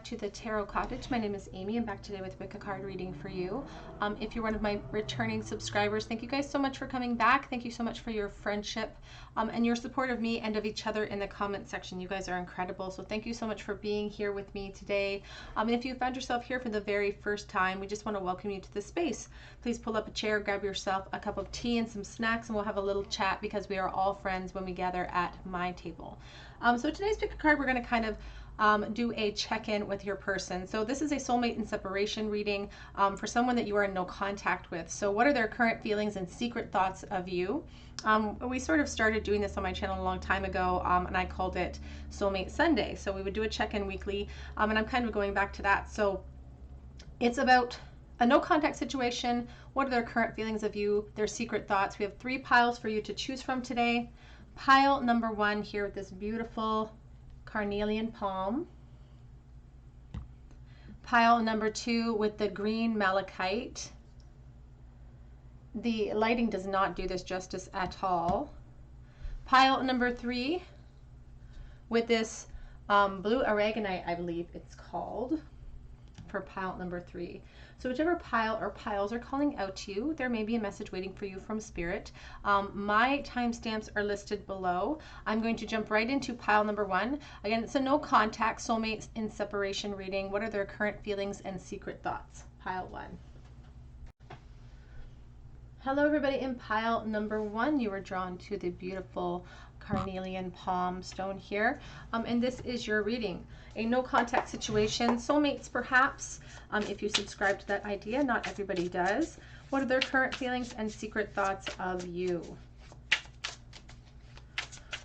back to the Tarot Cottage. My name is Amy. I'm back today with a card reading for you. If you're one of my returning subscribers, thank you guys so much for coming back. Thank you so much for your friendship and your support of me and of each other in the comment section. You guys are incredible. So thank you so much for being here with me today. And if you found yourself here for the very first time, we just want to welcome you to this space. Please pull up a chair, grab yourself a cup of tea and some snacks, and we'll have a little chat because we are all friends when we gather at my table. So today's pick a card, we're going to kind of do a check-in with your person. So this is a soulmate and separation reading for someone that you are in no contact with. So what are their current feelings and secret thoughts of you? We sort of started doing this on my channel a long time ago, and I called it Soulmate Sunday. So we would do a check-in weekly, and I'm kind of going back to that. So it's about a no contact situation. What are their current feelings of you, their secret thoughts? We have 3 piles for you to choose from today. Pile number 1 here with this beautiful carnelian palm. Pile number 2 with the green malachite. The lighting does not do this justice at all. Pile number 3 with this blue aragonite, I believe it's called, for pile number 3. So whichever pile or piles are calling out to you, there may be a message waiting for you from Spirit. My timestamps are listed below. I'm going to jump right into pile number 1. Again, it's a no contact soulmates in separation reading. What are their current feelings and secret thoughts? Pile 1. Hello everybody. In pile number 1, you were drawn to the beautiful carnelian palm stone here, and this is your reading. A no contact situation, soulmates perhaps, if you subscribe to that idea. Not everybody does. What are their current feelings and secret thoughts of you?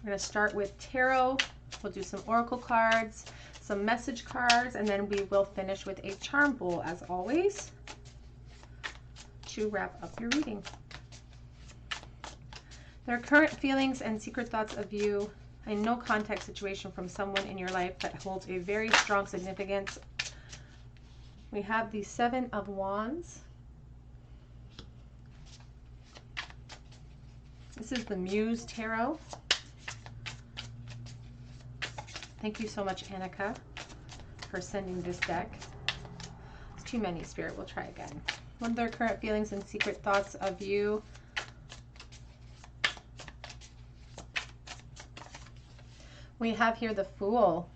We're going to start with tarot. We'll do some oracle cards, some message cards, and then we will finish with a charm bowl as always to wrap up your reading. Their current feelings and secret thoughts of you. A no contact situation from someone in your life that holds a very strong significance. We have the 7 of Wands. This is the Muse Tarot. Thank you so much, Annika, for sending this deck. It's too many, Spirit. We'll try again. What are their current feelings and secret thoughts of you? We have here the Fool.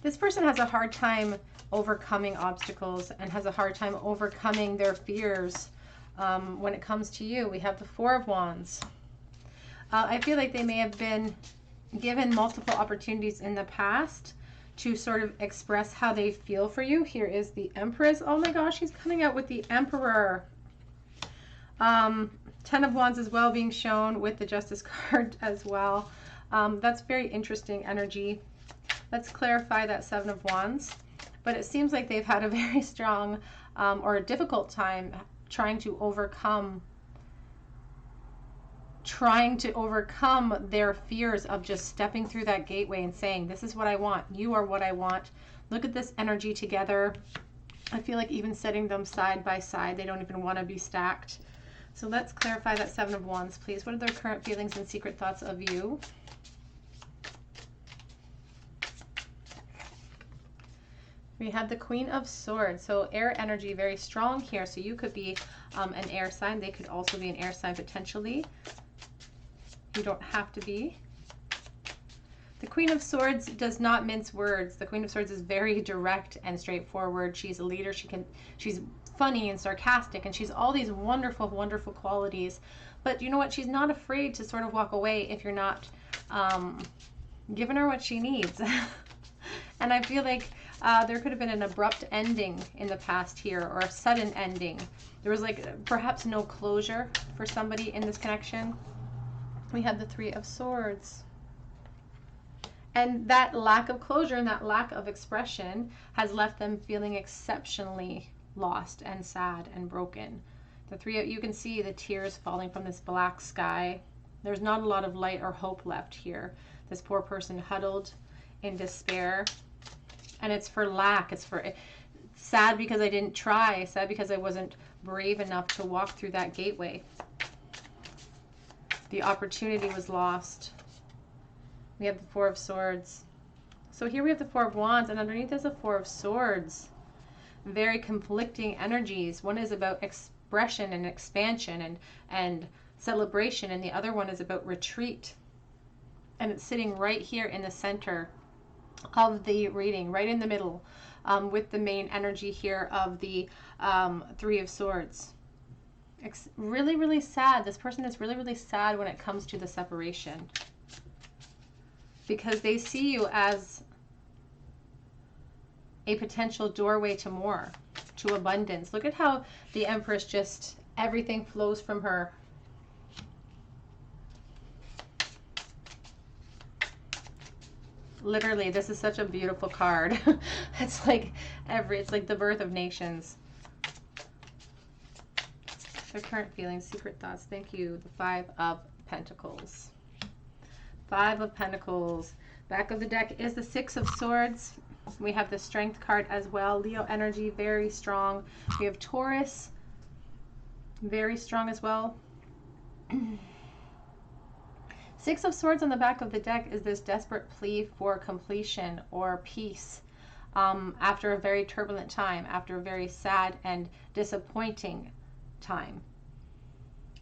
This person has a hard time overcoming obstacles and has a hard time overcoming their fears when it comes to you. We have the 4 of Wands. I feel like they may have been given multiple opportunities in the past to sort of express how they feel for you. Here is the Empress. Oh my gosh, he's coming out with the Emperor. 10 of Wands as well being shown with the Justice card as well. That's very interesting energy. Let's clarify that 7 of Wands. But it seems like they've had a very strong or a difficult time trying to overcome their fears of just stepping through that gateway and saying, this is what I want. You are what I want. Look at this energy together. I feel like even setting them side by side, they don't even want to be stacked. So let's clarify that 7 of Wands, please. What are their current feelings and secret thoughts of you? We have the Queen of Swords. So air energy very strong here. So you could be an air sign. They could also be an air sign potentially. You don't have to be. The Queen of Swords does not mince words. The Queen of Swords is very direct and straightforward. She's a leader. She's funny and sarcastic, and she's all these wonderful, wonderful qualities. But you know what? She's not afraid to sort of walk away if you're not giving her what she needs. And I feel like there could have been an abrupt ending in the past here, or a sudden ending. There was like perhaps no closure for somebody in this connection. We have the 3 of Swords. And that lack of closure and that lack of expression has left them feeling exceptionally lost and sad and broken. The 3 of you can see the tears falling from this black sky. There's not a lot of light or hope left here. This poor person huddled in despair. And it's for lack. It's for sad because I didn't try. Sad because I wasn't brave enough to walk through that gateway. The opportunity was lost. We have the Four of Swords. So here we have the Four of Wands, and underneath is the Four of Swords. Very conflicting energies. One is about expression and expansion and celebration, and the other one is about retreat. And it's sitting right here in the center of the reading, right in the middle, with the main energy here of the Three of Swords. It's really, really sad. This person is really, really sad when it comes to the separation, because they see you as a potential doorway to more, to abundance. Look at how the Empress just, everything flows from her. Literally, this is such a beautiful card. It's like it's like the birth of nations. Their current feelings, secret thoughts. Thank you. The Five of Pentacles. Five of Pentacles. Back of the deck is the Six of Swords. We have the Strength card as well. Leo energy, very strong. We have Taurus, very strong as well. Six of Swords on the back of the deck is this desperate plea for completion or peace after a very turbulent time, after a very sad and disappointing time.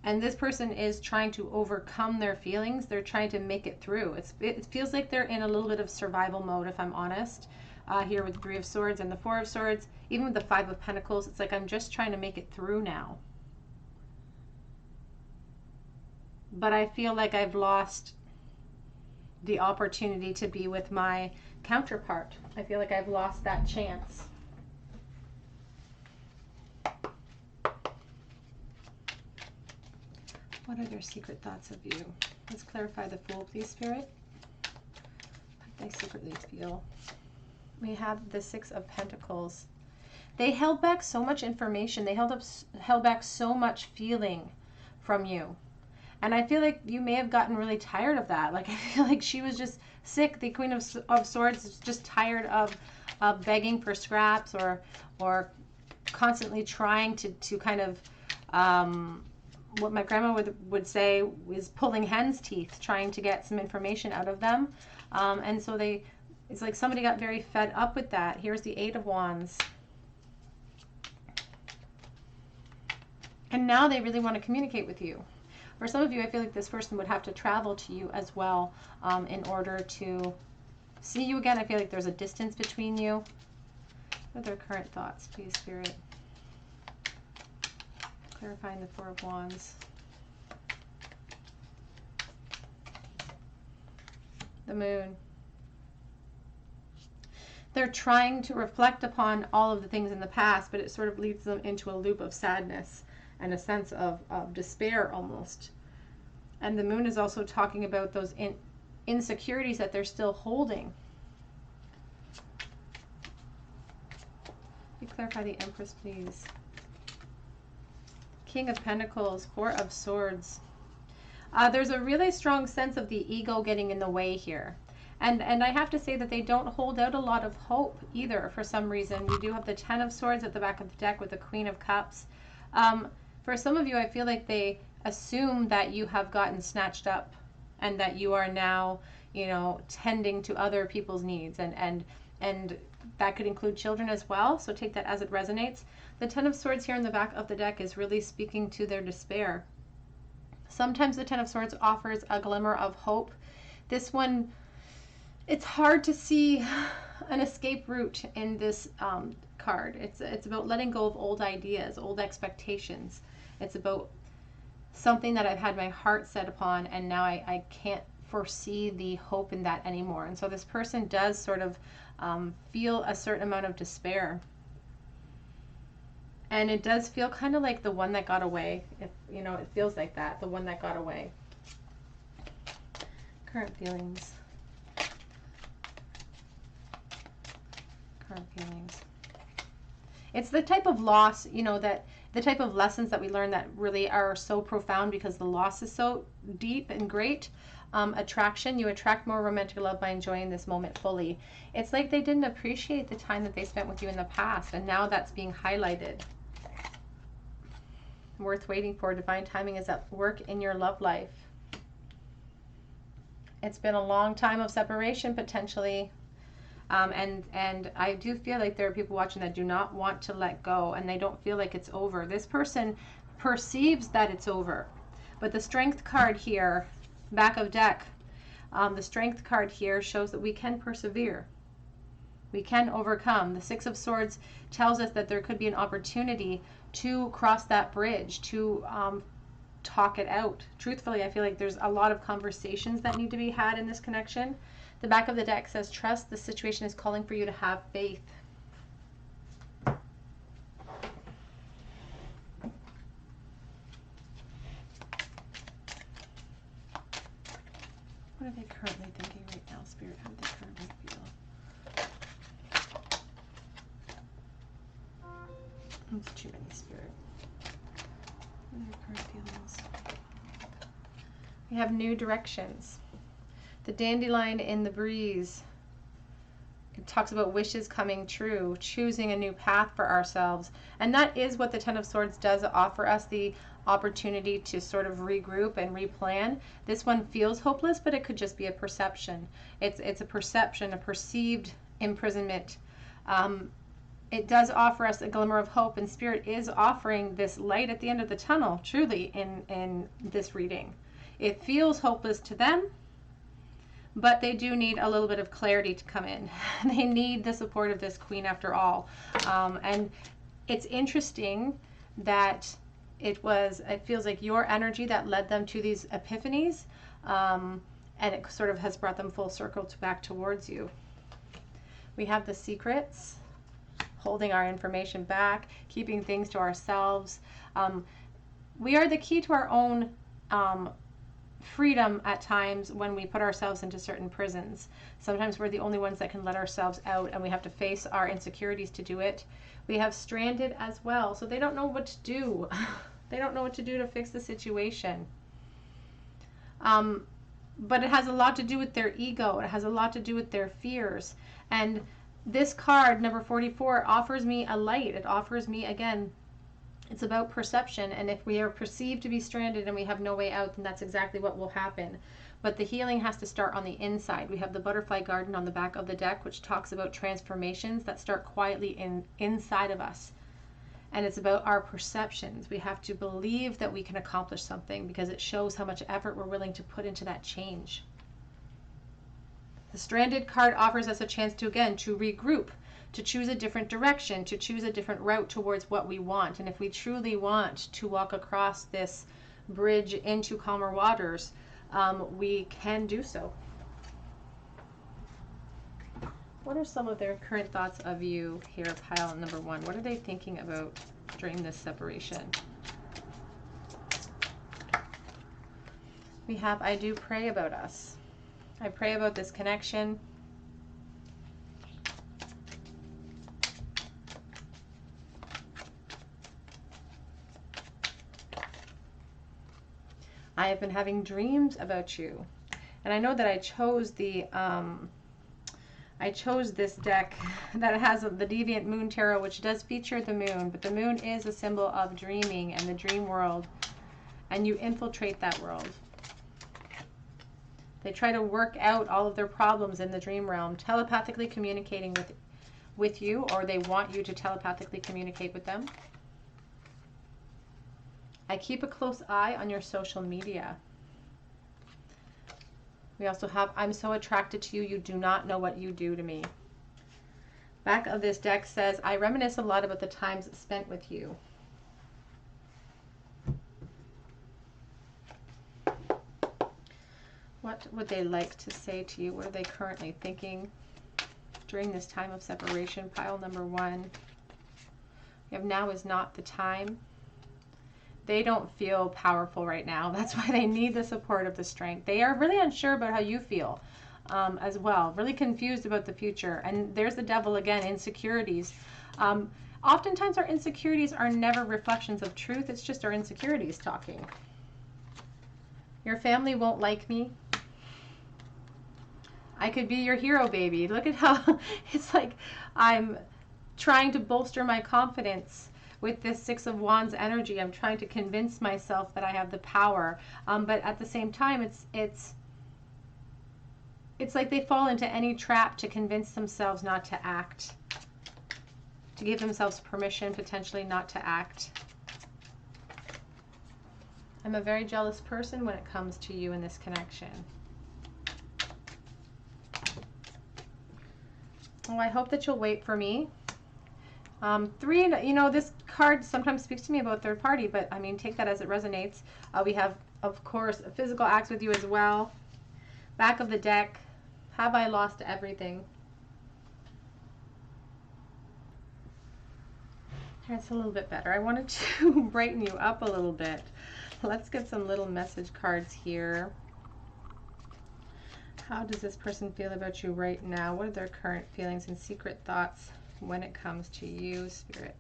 And this person is trying to overcome their feelings. They're trying to make it through. It feels like they're in a little bit of survival mode, if I'm honest. Here with the Three of Swords and the Four of Swords, even with the Five of Pentacles, it's like I'm just trying to make it through now. But I feel like I've lost the opportunity to be with my counterpart. I feel like I've lost that chance. What are their secret thoughts of you? Let's clarify the Fool, please, Spirit. What they secretly feel. We have the Six of Pentacles. They held back so much information. They held back so much feeling from you. And I feel like you may have gotten really tired of that. Like, I feel like she was just sick. The Queen of Swords is just tired of begging for scraps or constantly trying to kind of, what my grandma would say is pulling hen's teeth, trying to get some information out of them. And so it's like somebody got very fed up with that. Here's the Eight of Wands. And now they really want to communicate with you. For some of you, I feel like this person would have to travel to you as well in order to see you again. I feel like there's a distance between you. What are their current thoughts, please, Spirit? Clarifying the Four of Wands. The Moon. They're trying to reflect upon all of the things in the past, but it sort of leads them into a loop of sadness and a sense of despair almost. And the Moon is also talking about those insecurities that they're still holding. Can you clarify the Empress, please? King of Pentacles, Four of Swords. There's a really strong sense of the ego getting in the way here. And I have to say that they don't hold out a lot of hope either for some reason. We do have the Ten of Swords at the back of the deck with the Queen of Cups. For some of you, I feel like they assume that you have gotten snatched up and that you are now, you know, tending to other people's needs. And that could include children as well. So take that as it resonates. The Ten of Swords here in the back of the deck is really speaking to their despair. Sometimes the Ten of Swords offers a glimmer of hope. This one, it's hard to see an escape route in this card. It's about letting go of old ideas, old expectations. It's about something that I've had my heart set upon, and now I can't foresee the hope in that anymore. And so this person does sort of feel a certain amount of despair. And it does feel kind of like the one that got away. If you know, it feels like that, the one that got away. Current feelings. Current feelings. It's the type of loss, you know, that the type of lessons that we learn that really are so profound because the loss is so deep and great. Attraction, you attract more romantic love by enjoying this moment fully. It's like they didn't appreciate the time that they spent with you in the past, and now that's being highlighted. Worth waiting for. Divine timing is at work in your love life. It's been a long time of separation, potentially. And I do feel like there are people watching that do not want to let go, and they don't feel like it's over. This person perceives that it's over. But the Strength card here, back of deck, the Strength card here shows that we can persevere. We can overcome. The Six of Swords tells us that there could be an opportunity to cross that bridge, to talk it out. Truthfully, I feel like there's a lot of conversations that need to be had in this connection. The back of the deck says, trust, the situation is calling for you to have faith. What are they currently thinking right now, Spirit? How do they currently feel? That's too many, Spirit. What are their current feelings? We have new directions. The dandelion in the breeze. It talks about wishes coming true, choosing a new path for ourselves. And that is what the Ten of Swords does offer us, the opportunity to sort of regroup and replan. This one feels hopeless, but it could just be a perception. It's a perception, a perceived imprisonment. It does offer us a glimmer of hope, and Spirit is offering this light at the end of the tunnel, truly, in this reading. It feels hopeless to them, but they do need a little bit of clarity to come in. They need the support of this Queen after all. And it's interesting that it feels like your energy that led them to these epiphanies, and it sort of has brought them full circle back towards you. We have the secrets, holding our information back, keeping things to ourselves. We are the key to our own freedom at times when we put ourselves into certain prisons. Sometimes we're the only ones that can let ourselves out, and we have to face our insecurities to do it. We have stranded as well, so they don't know what to do. They don't know what to do to fix the situation. But it has a lot to do with their ego. It has a lot to do with their fears. And this card, number 44, offers me a light. It offers me, again, it's about perception. And if we are perceived to be stranded and we have no way out, then that's exactly what will happen. But the healing has to start on the inside. We have the butterfly garden on the back of the deck, which talks about transformations that start quietly inside of us. And it's about our perceptions. We have to believe that we can accomplish something, because it shows how much effort we're willing to put into that change. The stranded card offers us a chance to, again, to regroup, to choose a different direction, to choose a different route towards what we want. And if we truly want to walk across this bridge into calmer waters, we can do so. What are some of their current thoughts of you here, pile number 1? What are they thinking about during this separation? We have, I do pray about us. I pray about this connection. I have been having dreams about you. And I know that I chose this deck that has the Deviant Moon Tarot, which does feature the moon, but the moon is a symbol of dreaming and the dream world, and you infiltrate that world. They try to work out all of their problems in the dream realm, telepathically communicating with you, or they want you to telepathically communicate with them. I keep a close eye on your social media. We also have, I'm so attracted to you, you do not know what you do to me. Back of this deck says, I reminisce a lot about the times spent with you. What would they like to say to you? What are they currently thinking during this time of separation? Pile number 1. We have, now is not the time. They don't feel powerful right now. That's why they need the support of the strength. They are really unsure about how you feel as well. Really confused about the future. And there's the devil again, insecurities. Oftentimes our insecurities are never reflections of truth. It's just our insecurities talking. Your family won't like me. I could be your hero, baby. Look at how it's like I'm trying to bolster my confidence. With this Six of Wands energy, I'm trying to convince myself that I have the power. But at the same time, It's like they fall into any trap to convince themselves not to act, to give themselves permission potentially not to act. I'm a very jealous person when it comes to you in this connection. Oh, I hope that you'll wait for me. 3, you know, this card sometimes speaks to me about third party, but I mean, take that as it resonates. We have, of course, physical acts with you as well. Back of the deck, have I lost everything? That's a little bit better. I wanted to brighten you up a little bit. Let's get some little message cards here. How does this person feel about you right now? What are their current feelings and secret thoughts when it comes to you, Spirit?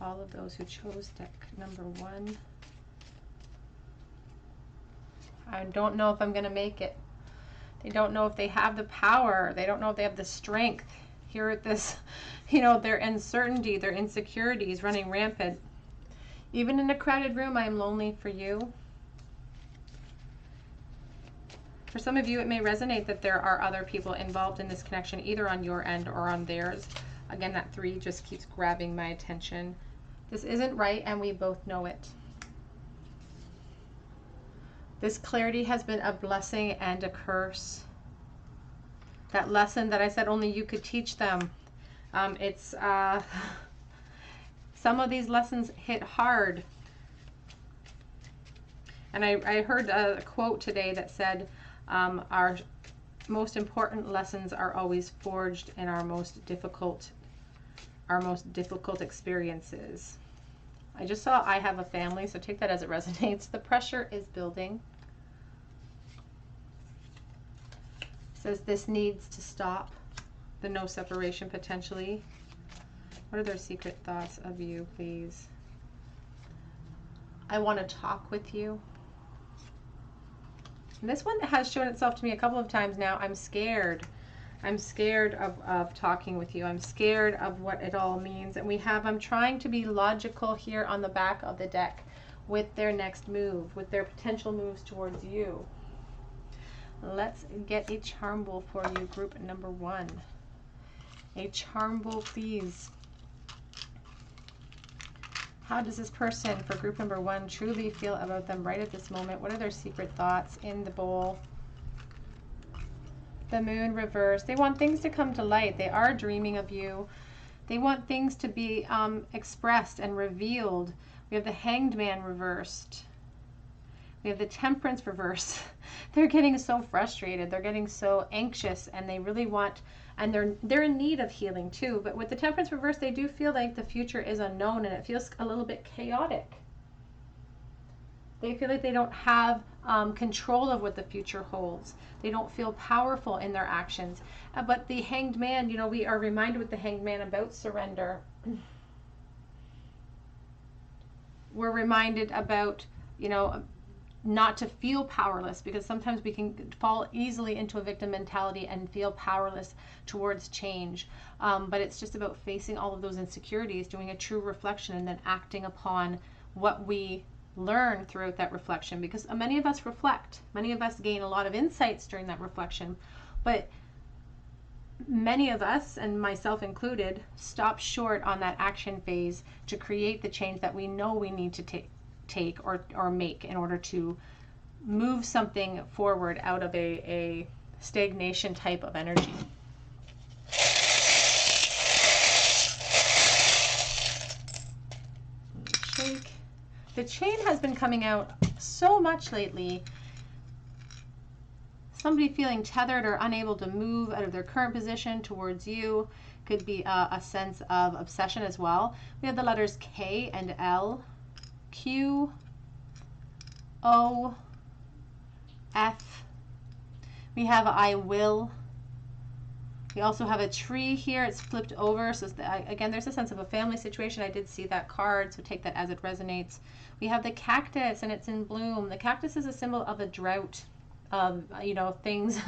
All of those who chose deck number 1. I don't know if I'm going to make it. They don't know if they have the power. They don't know if they have the strength. Here at this, you know, their uncertainty, their insecurities running rampant. Even in a crowded room, I am lonely for you. For some of you, it may resonate that there are other people involved in this connection, either on your end or on theirs. Again, that 3 just keeps grabbing my attention. This isn't right, and we both know it. This clarity has been a blessing and a curse. That lesson that I said only you could teach them. Some of these lessons hit hard. And I heard a quote today that said, our most important lessons are always forged in our most difficult experiences. I just saw I have a family, so take that as it resonates. The pressure is building. It says this needs to stop. The no separation potentially. What are their secret thoughts of you, please? I want to talk with you. And this one has shown itself to me a couple of times now. I'm scared. I'm scared of talking with you. I'm scared of what it all means. And we have, I'm trying to be logical here on the back of the deck with their next move, with their potential moves towards you. Let's get a charm bowl for you, group number 1. A charm bowl, please. How does this person for group number 1 truly feel about them right at this moment? What are their secret thoughts in the bowl? The moon reversed. They want things to come to light. They are dreaming of you. They want things to be expressed and revealed. We have the Hanged Man reversed. We have the Temperance reversed. They're getting so frustrated. They're getting so anxious, and they really want, and they're in need of healing too. But with the Temperance reversed, they do feel like the future is unknown, and it feels a little bit chaotic. They feel like they don't have control of what the future holds. They don't feel powerful in their actions. But the Hanged Man, you know, we are reminded with the Hanged Man about surrender. We're reminded about, you know, not to feel powerless, because sometimes we can fall easily into a victim mentality and feel powerless towards change. But it's just about facing all of those insecurities, doing a true reflection, and then acting upon what we learn throughout that reflection, because many of us reflect. Many of us gain a lot of insights during that reflection, but many of us, and myself included, stop short on that action phase to create the change that we know we need to take or make in order to move something forward out of a stagnation type of energy. Shake. The chain has been coming out so much lately. Somebody feeling tethered or unable to move out of their current position towards you. Could be a sense of obsession as well. We have the letters K and L, Q, O, F. We have I will. We also have a tree here. It's flipped over. So again, there's a sense of a family situation. I did see that card, so take that as it resonates. We have the cactus, and it's in bloom. The cactus is a symbol of a drought, of, you know, things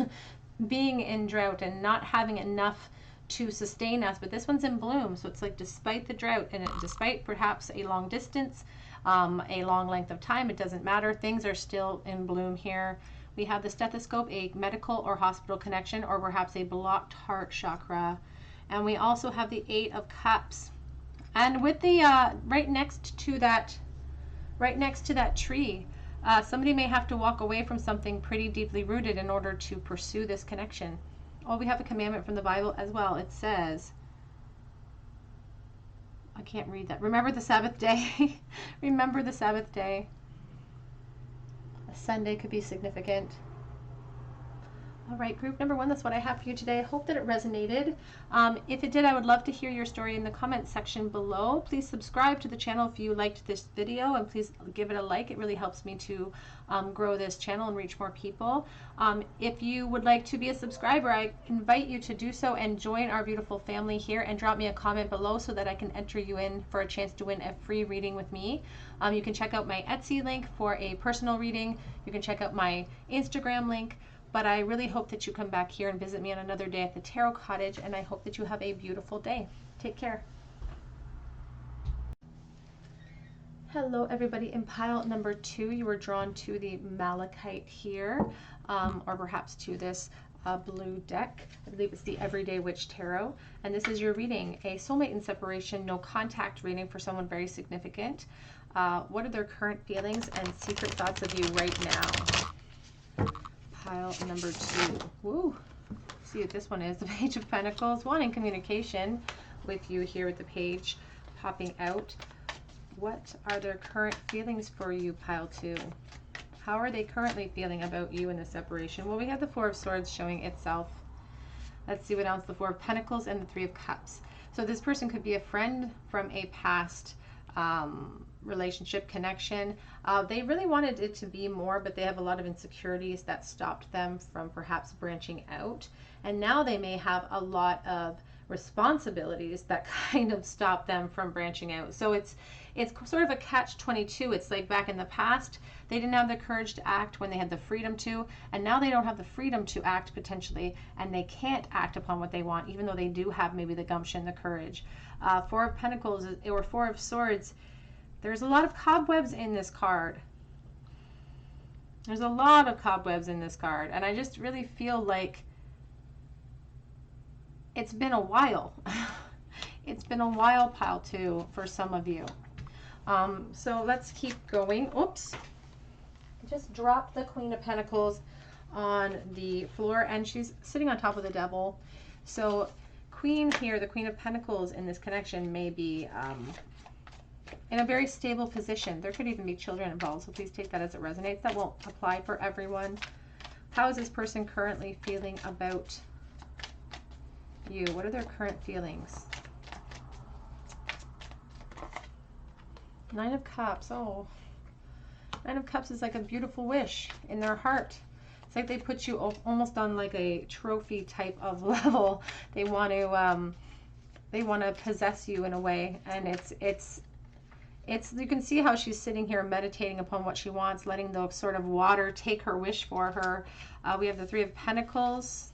being in drought and not having enough to sustain us. But this one's in bloom, so it's like despite the drought, and despite perhaps a long distance, a long length of time, it doesn't matter. Things are still in bloom here. We have the stethoscope, a medical or hospital connection, or perhaps a blocked heart chakra. And we also have the 8 of Cups. And with the right next to that tree, somebody may have to walk away from something pretty deeply rooted in order to pursue this connection. Oh, we have a commandment from the Bible as well. It says, I can't read that. Remember the Sabbath day. Remember the Sabbath day. A Sunday could be significant. All right, group number 1, that's what I have for you today. I hope that it resonated. If it did, I would love to hear your story in the comments section below. Please subscribe to the channel if you liked this video, and please give it a like. It really helps me to grow this channel and reach more people. If you would like to be a subscriber, I invite you to do so and join our beautiful family here, and drop me a comment below so that I can enter you in for a chance to win a free reading with me. You can check out my Etsy link for a personal reading. You can check out my Instagram link. But I really hope that you come back here and visit me on another day at the Tarot Cottage, and I hope that you have a beautiful day. Take care. Hello everybody. In pile number 2, you were drawn to the Malachite here, or perhaps to this blue deck. I believe it's the Everyday Witch Tarot. And this is your reading, a soulmate in separation, no contact reading for someone very significant. What are their current feelings and secret thoughts of you right now? Pile number 2. Woo! See what this one is. The Page of Pentacles, wanting communication with you here with the page popping out. What are their current feelings for you, pile 2? How are they currently feeling about you in the separation? Well, we have the 4 of Swords showing itself. Let's see what else. The 4 of Pentacles and the 3 of Cups. So this person could be a friend from a past relationship connection. They really wanted it to be more, but they have a lot of insecurities that stopped them from perhaps branching out. And now they may have a lot of responsibilities that kind of stop them from branching out. So it's sort of a catch-22. It's like back in the past, they didn't have the courage to act when they had the freedom to, and now they don't have the freedom to act potentially, and they can't act upon what they want, even though they do have maybe the gumption, the courage. 4 of Pentacles or 4 of Swords, there's a lot of cobwebs in this card. There's a lot of cobwebs in this card, and I just really feel like it's been a while. It's been a while, pile 2, for some of you. So let's keep going. Oops. I just dropped the Queen of Pentacles on the floor, and she's sitting on top of the Devil. So Queen here, the Queen of Pentacles in this connection may be in a very stable position. There could even be children involved, so please take that as it resonates. That won't apply for everyone. How is this person currently feeling about you? What are their current feelings? 9 of Cups. Oh, 9 of Cups is like a beautiful wish in their heart. It's like they put you almost on like a trophy type of level. They want to possess you in a way, and it's you can see how she's sitting here meditating upon what she wants, letting the sort of water take her wish for her. We have the 3 of Pentacles.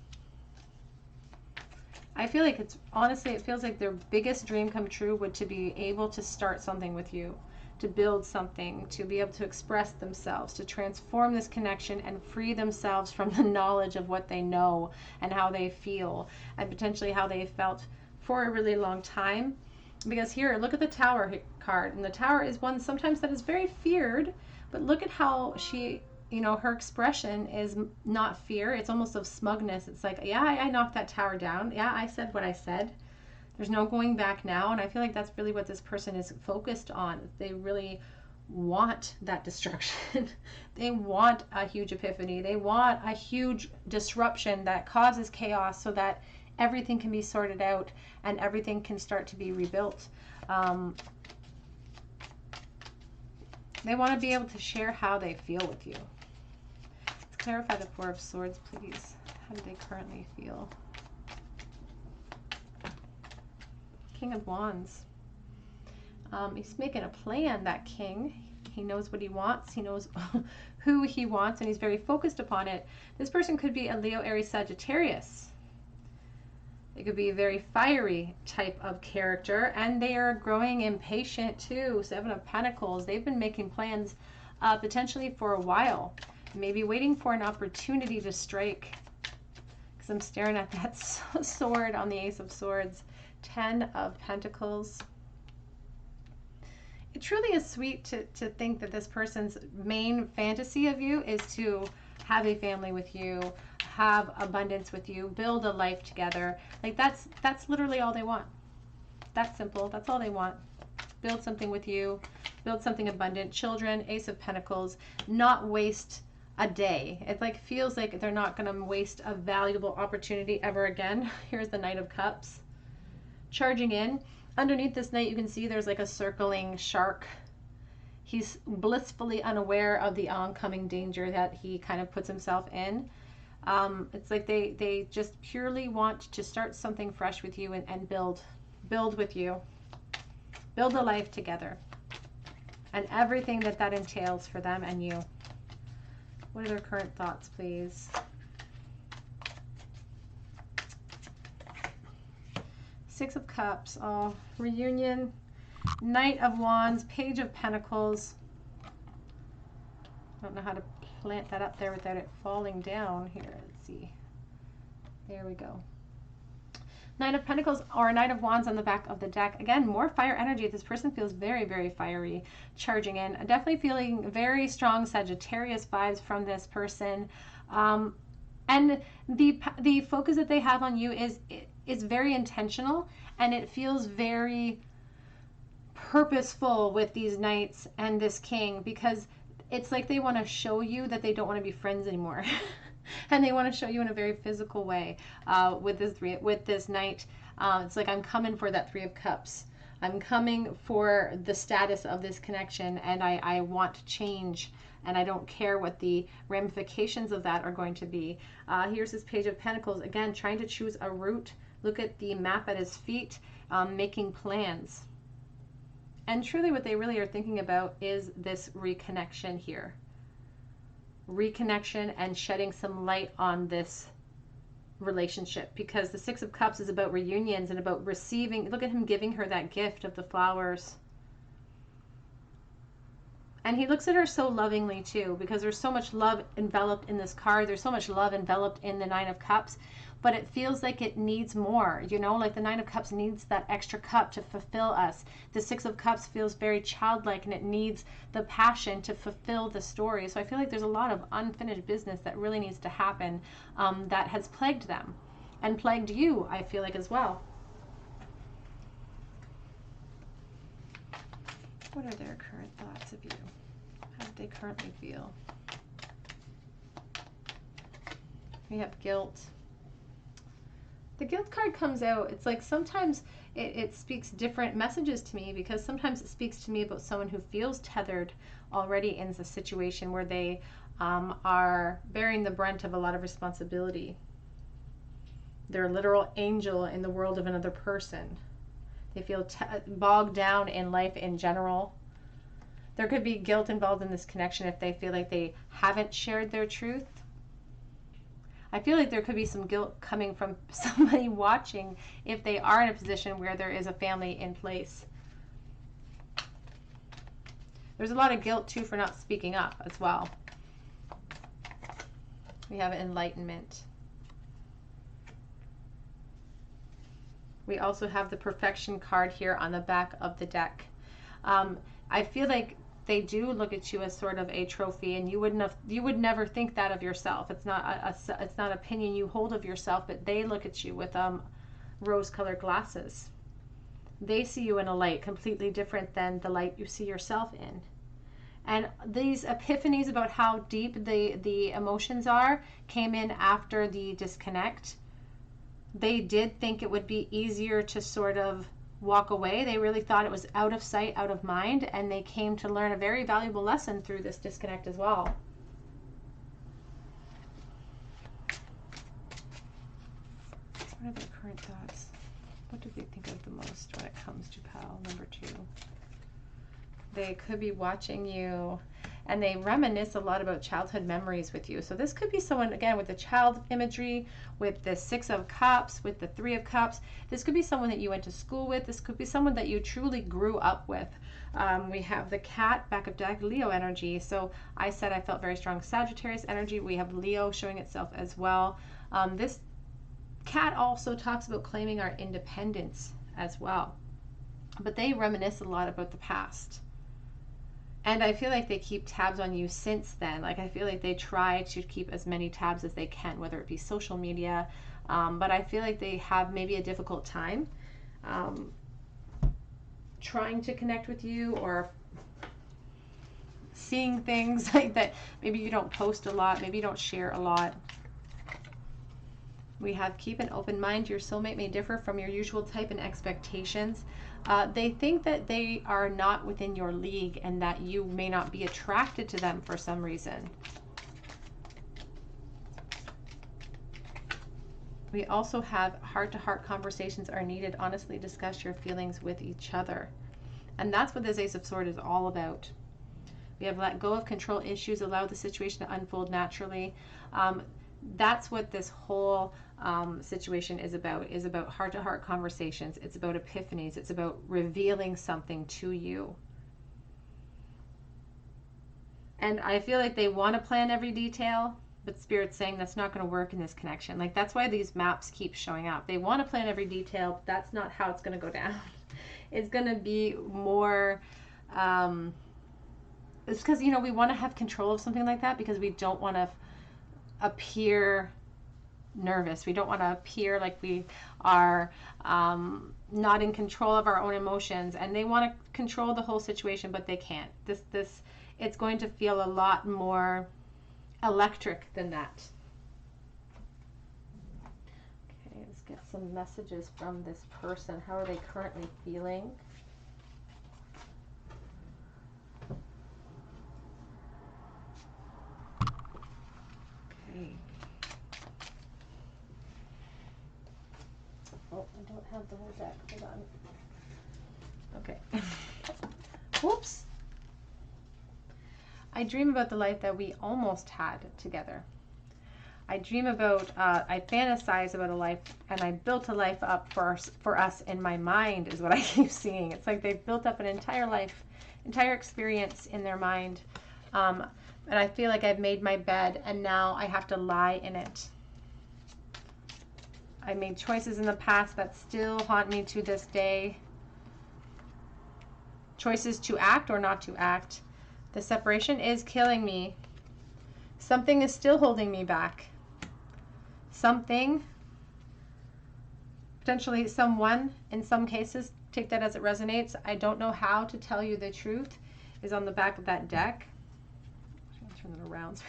I feel like honestly, it feels like their biggest dream come true would to be able to start something with you, to build something, to be able to express themselves, to transform this connection and free themselves from the knowledge of what they know and how they feel, and potentially how they felt for a really long time. Because here, look at the Tower card, and the Tower is one sometimes that is very feared, but look at how she, you know, her expression is not fear. It's almost of smugness. It's like, yeah, I knocked that tower down. Yeah, I said what I said. There's no going back now. And I feel like that's really what this person is focused on. They really want that destruction. They want a huge epiphany. They want a huge disruption that causes chaos so that everything can be sorted out and everything can start to be rebuilt. They want to be able to share how they feel with you. Let's clarify the 4 of Swords, please. How do they currently feel? King of Wands. He's making a plan, that king. He knows what he wants. He knows who he wants, and he's very focused upon it. This person could be a Leo, Aries, Sagittarius. They could be a very fiery type of character, and they are growing impatient too. 7 of Pentacles. They've been making plans potentially for a while. Maybe waiting for an opportunity to strike. Because I'm staring at that sword on the Ace of Swords. 10 of Pentacles. It truly is sweet to think that this person's main fantasy of you is to have a family with you, have abundance with you, build a life together. Like that's literally all they want. That's simple. That's all they want. Build something with you, build something abundant. Children, Ace of Pentacles, not waste a day. It like feels like they're not going to waste a valuable opportunity ever again. Here's the Knight of Cups. Charging in. Underneath this knight, you can see there's like a circling shark. He's blissfully unaware of the oncoming danger that he kind of puts himself in. It's like they just purely want to start something fresh with you and build with you. Build a life together. And everything that entails for them and you. What are their current thoughts, please? Six of Cups, oh, reunion, Knight of Wands, Page of Pentacles. I don't know how to plant that up there without it falling down here. Let's see. There we go. Knight of Pentacles or Knight of Wands on the back of the deck. Again, more fire energy. This person feels very, very fiery, charging in. Definitely feeling very strong Sagittarius vibes from this person. And the focus that they have on you is very intentional, and it feels very purposeful with these knights and this king, because it's like they want to show you that they don't want to be friends anymore. And they want to show you in a very physical way with this knight. It's like, I'm coming for that Three of Cups. I'm coming for the status of this connection, and I want change, and I don't care what the ramifications of that are going to be. Here's this Page of Pentacles, again, trying to choose a route. Look at the map at his feet, making plans. And truly what they really are thinking about is this reconnection here. Reconnection and shedding some light on this relationship, because the Six of Cups is about reunions and about receiving. Look at him giving her that gift of the flowers. And he looks at her so lovingly too, because there's so much love enveloped in this card. There's so much love enveloped in the Nine of Cups, but it feels like it needs more, you know, like the Nine of Cups needs that extra cup to fulfill us. The Six of Cups feels very childlike, and it needs the passion to fulfill the story. So I feel like there's a lot of unfinished business that really needs to happen, that has plagued them and plagued you, I feel like, as well. What are their current thoughts of you? How do they currently feel? We have guilt. The guilt card comes out. It's like sometimes it speaks different messages to me, because sometimes it speaks to me about someone who feels tethered already in the situation where they are bearing the brunt of a lot of responsibility. They're a literal angel in the world of another person. They feel bogged down in life in general. There could be guilt involved in this connection if they feel like they haven't shared their truth. I feel like there could be some guilt coming from somebody watching if they are in a position where there is a family in place. There's a lot of guilt too for not speaking up as well. We have enlightenment. We also have the perfection card here on the back of the deck. I feel like they do look at you as sort of a trophy, and you would never think that of yourself. It's not it's not opinion you hold of yourself, but they look at you with rose-colored glasses. They see you in a light completely different than the light you see yourself in. And these epiphanies about how deep the emotions are came in after the disconnect. They did think it would be easier to sort of walk away. They really thought it was out of sight, out of mind, and they came to learn a very valuable lesson through this disconnect as well. What are their current thoughts? What do they think of the most when it comes to pile number 2? They could be watching you and they reminisce a lot about childhood memories with you. So this could be someone, again, with the child imagery, with the Six of Cups, with the Three of Cups. This could be someone that you went to school with. This could be someone that you truly grew up with. We have the cat, back of deck, Leo energy. So I said I felt very strong Sagittarius energy. We have Leo showing itself as well. This cat also talks about claiming our independence as well. But they reminisce a lot about the past. And I feel like they keep tabs on you since then. Like, I feel like they try to keep as many tabs as they can, whether it be social media. But I feel like they have maybe a difficult time trying to connect with you, or seeing things like that. Maybe you don't post a lot. Maybe you don't share a lot. We have keep an open mind. Your soulmate may differ from your usual type and expectations. They think that they are not within your league and that you may not be attracted to them for some reason. We also have heart-to-heart conversations are needed. Honestly discuss your feelings with each other. And that's what this Ace of Swords is all about. We have let go of control issues, allow the situation to unfold naturally. That's what this whole situation is about heart-to-heart conversations. It's about epiphanies. It's about revealing something to you. And I feel like they want to plan every detail, but Spirit's saying that's not going to work in this connection. Like, that's why these maps keep showing up. They want to plan every detail, but that's not how it's going to go down. It's going to be more... it's because, you know, we want to have control of something like that because we don't want to appear nervous. We don't want to appear like we are not in control of our own emotions, and they want to control the whole situation, but they can't. It's going to feel a lot more electric than that. Okay, let's get some messages from this person. How are they currently feeling? Okay. Oh, I don't have the whole deck. Hold on. Okay. Whoops. I dream about the life that we almost had together. I dream about, I fantasize about a life, and I built a life up for us in my mind, is what I keep seeing. It's like they've built up an entire life, entire experience in their mind. And I feel like I've made my bed, and now I have to lie in it. I made choices in the past that still haunt me to this day. Choices to act or not to act. The separation is killing me. Something is still holding me back. Something, potentially someone, in some cases, take that as it resonates. I don't know how to tell you the truth, is on the back of that deck. I'm going to turn it around.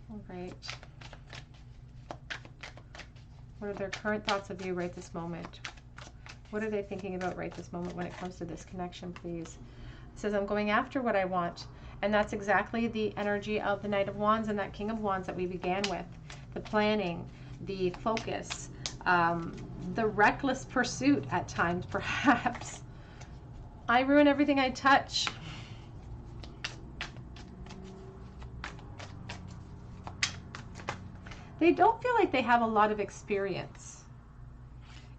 All right. What are their current thoughts of you right this moment? What are they thinking about right this moment when it comes to this connection, please? It says, I'm going after what I want. And that's exactly the energy of the Knight of Wands and that King of Wands that we began with. The planning, the focus, the reckless pursuit at times, perhaps. I ruin everything I touch. They don't feel like they have a lot of experience,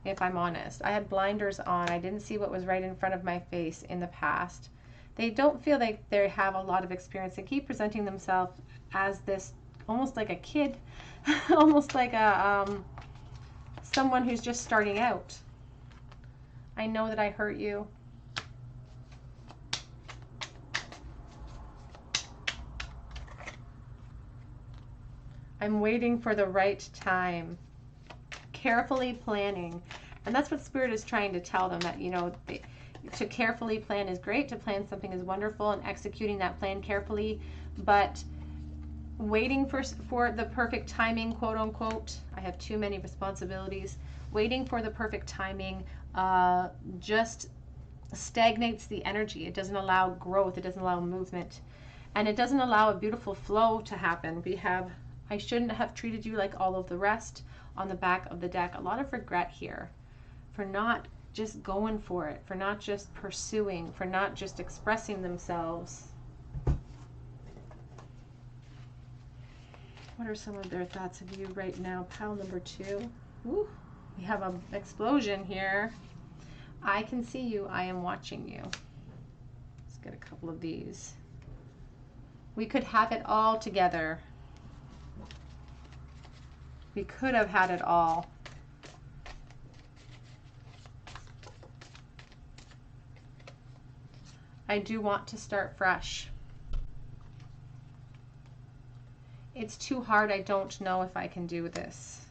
if I'm honest. I had blinders on. I didn't see what was right in front of my face in the past. They don't feel like they have a lot of experience. They keep presenting themselves as this, almost like a kid, almost like a someone who's just starting out. I know that I hurt you. I'm waiting for the right time. Carefully planning. And that's what Spirit is trying to tell them, that, you know, to carefully plan is great. To plan something is wonderful, and executing that plan carefully. But waiting for the perfect timing, quote unquote. I have too many responsibilities. Waiting for the perfect timing just stagnates the energy. It doesn't allow growth. It doesn't allow movement. And it doesn't allow a beautiful flow to happen. We have, I shouldn't have treated you like all of the rest on the back of the deck. A lot of regret here for not just going for it, for not just pursuing, for not just expressing themselves. What are some of their thoughts of you right now? Pile number 2. Ooh, we have an explosion here. I can see you. I am watching you. Let's get a couple of these. We could have it all together. We could have had it all. I do want to start fresh. It's too hard. I don't know if I can do this.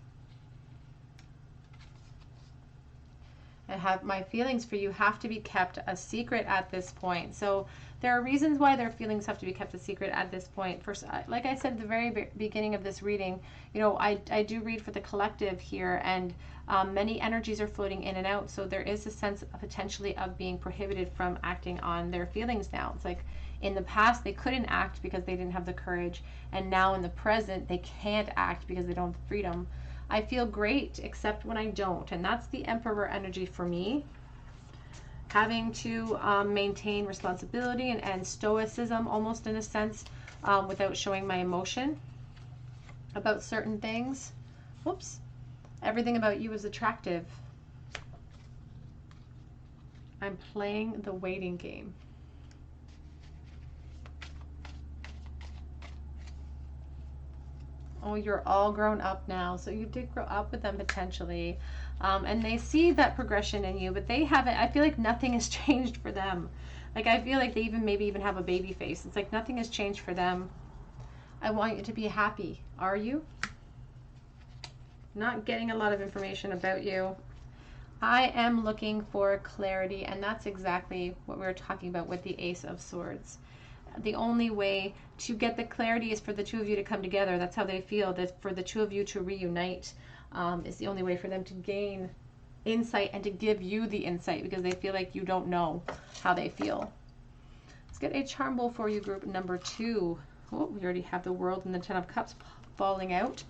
I have my feelings for you have to be kept a secret at this point. So there are reasons why their feelings have to be kept a secret at this point. First, like I said at the very beginning of this reading, you know, I do read for the collective here, and many energies are floating in and out. So there is a sense of potentially of being prohibited from acting on their feelings now. It's like in the past they couldn't act because they didn't have the courage, and now in the present they can't act because they don't have the freedom. I feel great except when I don't, and that's the Emperor energy for me. Having to maintain responsibility and stoicism almost in a sense without showing my emotion about certain things. Whoops. Everything about you is attractive. I'm playing the waiting game. Oh, you're all grown up now. So you did grow up with them potentially. And they see that progression in you, but they haven't, I feel like nothing has changed for them. Like I feel like they maybe even have a baby face. It's like nothing has changed for them. I want you to be happy. Are you? Not getting a lot of information about you. I am looking for clarity, and that's exactly what we were talking about with the Ace of Swords. The only way to get the clarity is for the two of you to come together. That's how they feel, that for the two of you to reunite is the only way for them to gain insight and to give you the insight, because they feel like you don't know how they feel. Let's get a charm bowl for you, group number 2. Oh, we already have the World and the 10 of Cups falling out.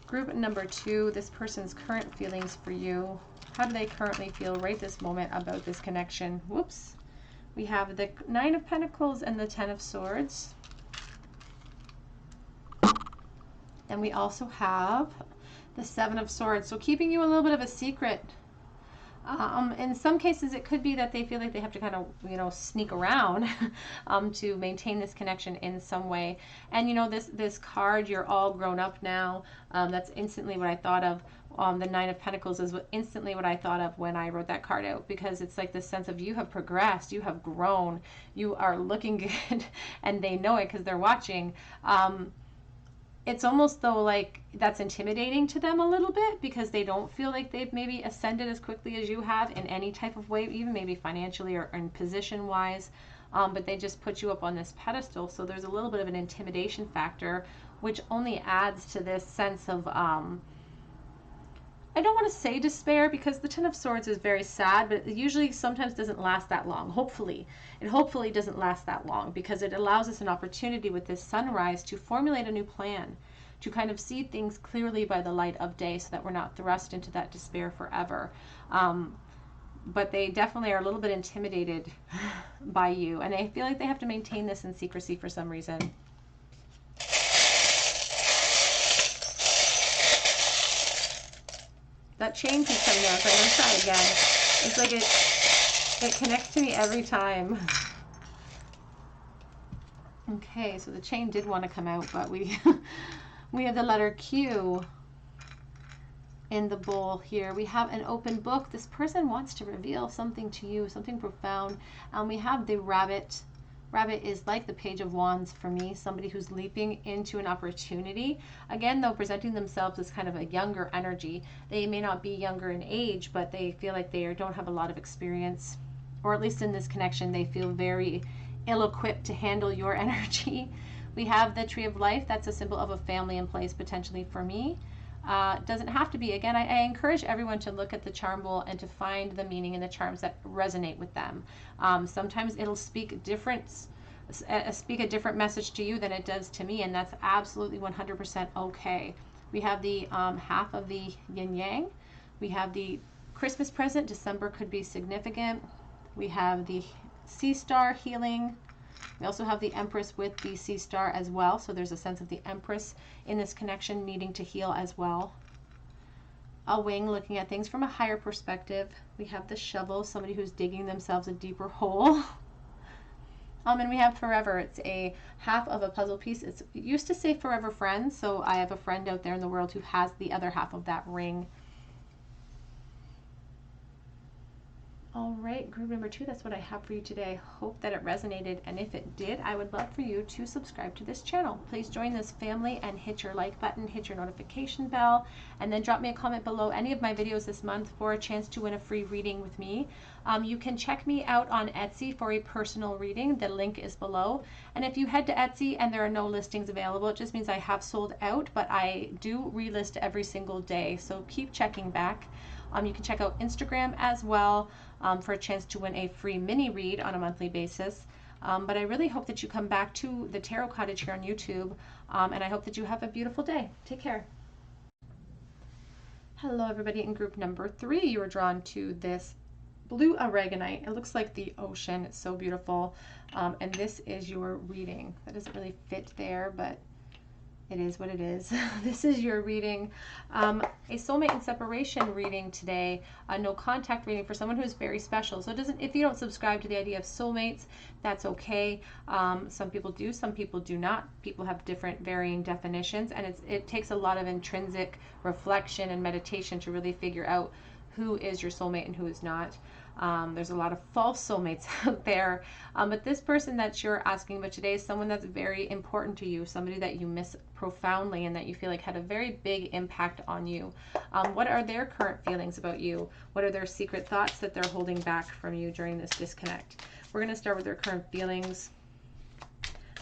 Group number 2, this person's current feelings for you. How do they currently feel right this moment about this connection? Whoops. We have the 9 of Pentacles and the 10 of Swords. And we also have the 7 of Swords. So keeping you a little bit of a secret. In some cases, it could be that they feel like they have to kind of, you know, sneak around to maintain this connection in some way. And, you know, this card, you're all grown up now. That's instantly what I thought of. The 9 of Pentacles is instantly what I thought of when I wrote that card out, because it's like this sense of you have progressed, you have grown, you are looking good, and they know it because they're watching. It's almost though like that's intimidating to them a little bit, because they don't feel like they've maybe ascended as quickly as you have in any type of way, even maybe financially or in position wise. But they just put you up on this pedestal. So there's a little bit of an intimidation factor, which only adds to this sense of, I don't want to say despair, because the 10 of Swords is very sad, but it usually sometimes doesn't last that long. Hopefully. It hopefully doesn't last that long, because it allows us an opportunity with this sunrise to formulate a new plan, to kind of see things clearly by the light of day, so that we're not thrust into that despair forever. But they definitely are a little bit intimidated by you, and I feel like they have to maintain this in secrecy for some reason. That chain keeps coming down, so I'm going to try again. It's like it connects to me every time. Okay, so the chain did want to come out, but we have the letter Q in the bowl here. We have an open book. This person wants to reveal something to you, something profound. And we have the rabbit. Rabbit is like the Page of Wands for me, somebody who's leaping into an opportunity. Again, though, presenting themselves as kind of a younger energy. They may not be younger in age, but they feel like they don't have a lot of experience, or at least in this connection, they feel very ill-equipped to handle your energy. We have the Tree of Life. That's a symbol of a family in place, potentially for me. Doesn't have to be. Again, I encourage everyone to look at the charm bowl and to find the meaning in the charms that resonate with them. Sometimes it'll speak a different message to you than it does to me, and that's absolutely 100% okay. We have the half of the yin yang. We have the Christmas present, December could be significant. We have the Sea Star healing. We also have the Empress with the Sea Star as well. So there's a sense of the Empress in this connection needing to heal as well. A wing, looking at things from a higher perspective. We have the shovel, somebody who's digging themselves a deeper hole. And we have forever. It's a half of a puzzle piece. It used to say forever friends, so I have a friend out there in the world who has the other half of that ring. All right, group number 2, that's what I have for you today. I hope that it resonated, and if it did, I would love for you to subscribe to this channel. Please join this family and hit your like button, hit your notification bell, and then drop me a comment below any of my videos this month for a chance to win a free reading with me. You can check me out on Etsy for a personal reading. The link is below. And if you head to Etsy and there are no listings available, it just means I have sold out, but I do relist every single day, so keep checking back. You can check out Instagram as well for a chance to win a free mini read on a monthly basis. But I really hope that you come back to the Tarot Cottage here on YouTube, and I hope that you have a beautiful day. Take care. Hello everybody. In group number 3, you were drawn to this blue aragonite. It looks like the ocean. It's so beautiful. And this is your reading. That doesn't really fit there, but it is what it is. This is your reading. A soulmate and separation reading today. A no contact reading for someone who's very special. So it doesn't, if you don't subscribe to the idea of soulmates, that's okay. Some people do, some people do not. People have different varying definitions, and it takes a lot of intrinsic reflection and meditation to really figure out who is your soulmate and who is not. There's a lot of false soulmates out there, but this person that you're asking about today is someone that's very important to you, somebody that you miss profoundly and that you feel like had a very big impact on you. What are their current feelings about you? What are their secret thoughts that they're holding back from you during this disconnect? We're going to start with their current feelings,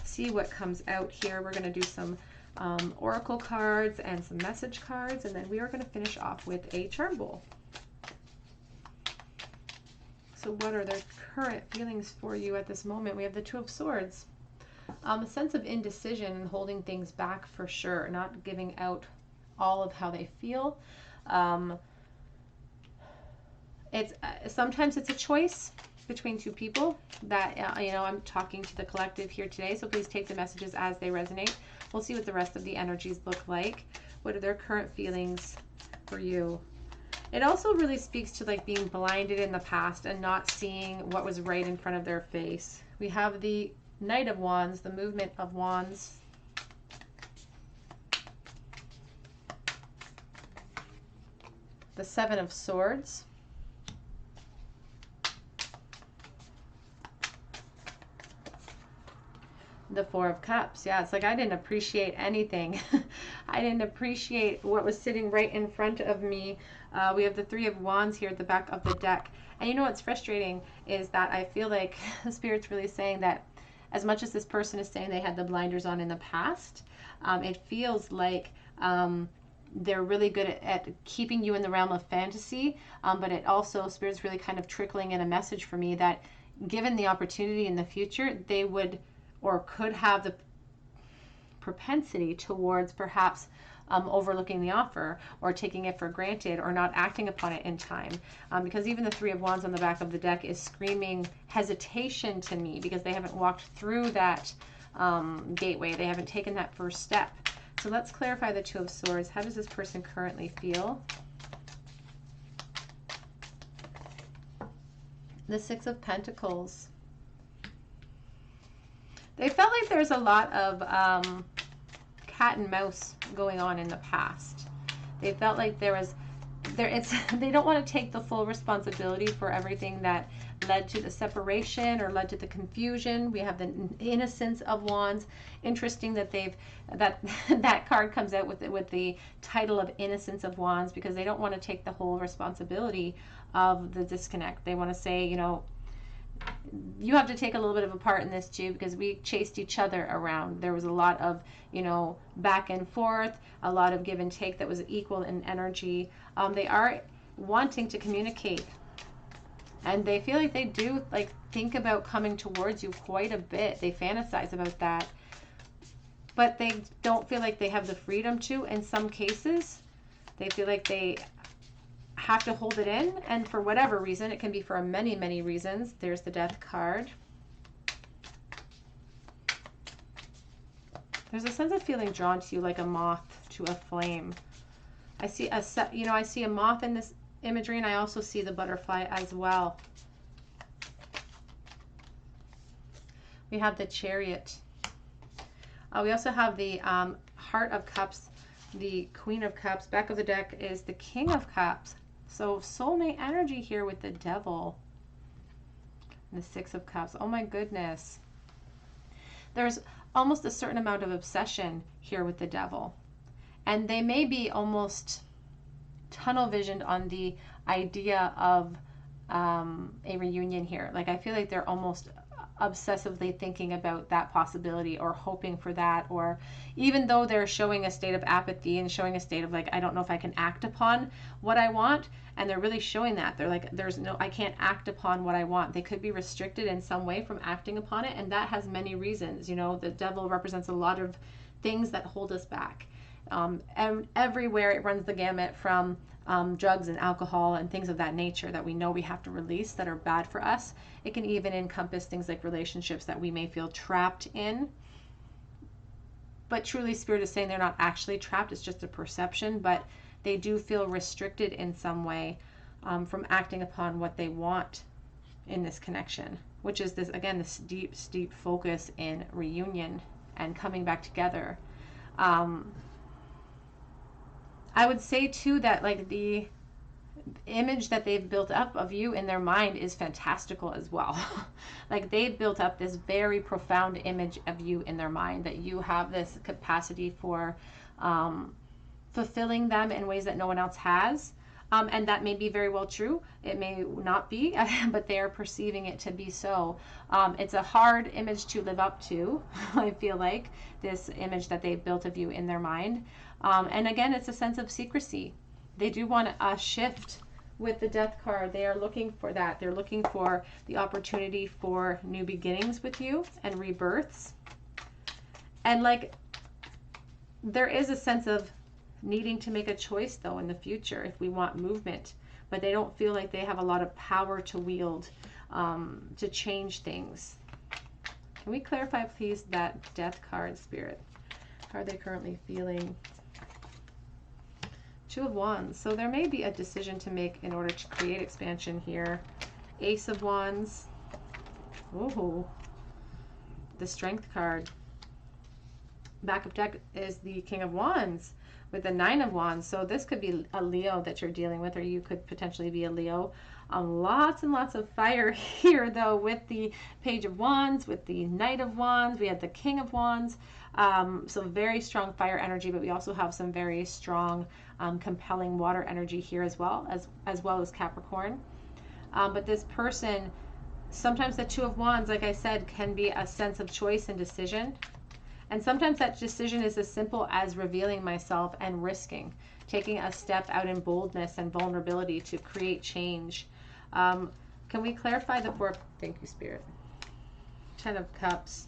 see what comes out here. We're going to do some oracle cards and some message cards, and then we are going to finish off with a charm bowl. So what are their current feelings for you at this moment? We have the Two of Swords. A sense of indecision and holding things back for sure, not giving out all of how they feel. Sometimes it's a choice between two people that, I'm talking to the collective here today, so please take the messages as they resonate. We'll see what the rest of the energies look like. What are their current feelings for you? It also really speaks to like being blinded in the past and not seeing what was right in front of their face. We have the Knight of Wands, the movement of Wands. The Seven of Swords. The Four of Cups. Yeah, it's like I didn't appreciate anything. I didn't appreciate what was sitting right in front of me. We have the Three of Wands here at the back of the deck. And you know what's frustrating is that I feel like the Spirit's really saying that as much as this person is saying they had the blinders on in the past, it feels like they're really good at keeping you in the realm of fantasy. But it also, Spirit's really kind of trickling in a message for me that given the opportunity in the future, they would or could have the propensity towards perhaps overlooking the offer or taking it for granted or not acting upon it in time. Because even the Three of Wands on the back of the deck is screaming hesitation to me because they haven't walked through that gateway. They haven't taken that first step. So let's clarify the Two of Swords. How does this person currently feel? The Six of Pentacles. They felt like there's a lot of cat and mouse going on in the past. They felt like they don't want to take the full responsibility for everything that led to the separation or led to the confusion. We have the Innocence of Wands. Interesting that that card comes out with the title of Innocence of Wands because they don't want to take the whole responsibility of the disconnect. They want to say, you have to take a little bit of a part in this too because we chased each other around. There was a lot of, back and forth, a lot of give and take that was equal in energy. They are wanting to communicate and they feel like they do think about coming towards you quite a bit. They fantasize about that, but they don't feel like they have the freedom to. In some cases, they feel like they have to hold it in, and for whatever reason, it can be for many, many reasons. There's the Death card. There's a sense of feeling drawn to you like a moth to a flame. I see I see a moth in this imagery, and I also see the butterfly as well. We have the Chariot. We also have the Heart of Cups, the Queen of Cups. Back of the deck is the King of Cups. So soulmate energy here with the Devil. And the Six of Cups. Oh my goodness. There's almost a certain amount of obsession here with the Devil. And they may be almost tunnel visioned on the idea of a reunion here. Like I feel like they're almost obsessively thinking about that possibility or hoping for that, or even though they're showing a state of apathy and showing a state of like, I don't know if I can act upon what I want, and they're really showing that they're like, I can't act upon what I want. They could be restricted in some way from acting upon it, and that has many reasons. You know, the Devil represents a lot of things that hold us back, and everywhere it runs the gamut from drugs and alcohol and things of that nature that we know we have to release that are bad for us. It can even encompass things like relationships that we may feel trapped in. But truly, Spirit is saying they're not actually trapped. It's just a perception, but they do feel restricted in some way from acting upon what they want in this connection, which is this, again, this deep, deep focus in reunion and coming back together. I would say too that like the image that they've built up of you in their mind is fantastical as well. Like they've built up this very profound image of you in their mind, that you have this capacity for fulfilling them in ways that no one else has. And that may be very well true. It may not be, but they are perceiving it to be so. It's a hard image to live up to, I feel like, this image that they've built of you in their mind. And again, it's a sense of secrecy. They do want a shift with the Death card. They are looking for that. They're looking for the opportunity for new beginnings with you and rebirths. And like, there is a sense of needing to make a choice though in the future if we want movement, but they don't feel like they have a lot of power to wield to change things. Can we clarify please that Death card, Spirit? How are they currently feeling? Two of Wands. So there may be a decision to make in order to create expansion here. Ace of Wands. Oh, the Strength card. Back of deck is the King of Wands with the Nine of Wands. So this could be a Leo that you're dealing with, or you could potentially be a Leo. Lots and lots of fire here though with the Page of Wands, with the Knight of Wands. We had the King of Wands. So very strong fire energy, but we also have some very strong compelling water energy here as well as Capricorn. But this person, sometimes the Two of Wands, like I said, can be a sense of choice and decision. And sometimes that decision is as simple as revealing myself and risking, taking a step out in boldness and vulnerability to create change. Can we clarify the four? Thank you, Spirit. 10 of Cups.